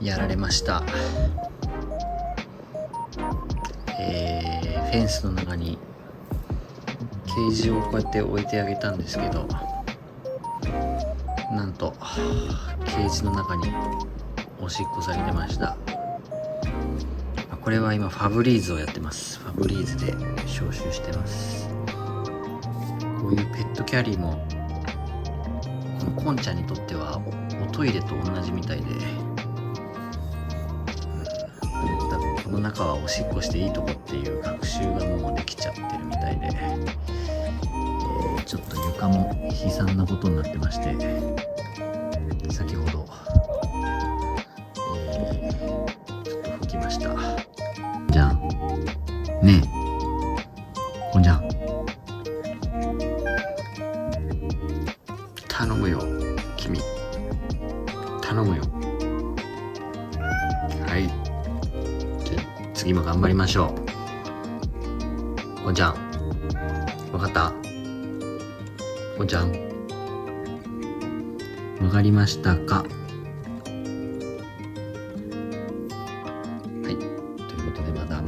やられました。フェンスの中にケージをこうやって置いてあげたんですけど、なんとケージの中におしっこされてました。これは今ファブリーズをやってます。ファブリーズで消臭してます。こういうペットキャリーもこのコンちゃんにとってはおトイレと同じみたいで、多分この中はおしっこしていいとこっていう学習がもうできちゃってるみたいで、ちょっと床も悲惨なことになってまして、先ほど、ちょっと拭きました。じゃんねえこんちゃん、頼むよ君、頼むよ。はい、じゃあ次も頑張りましょう。こんちゃん、わかった？こんちゃん、わかりましたか？はい、ということでまだ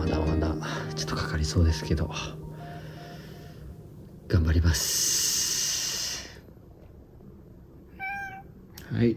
ちょっとかかりそうですけど頑張ります。はい。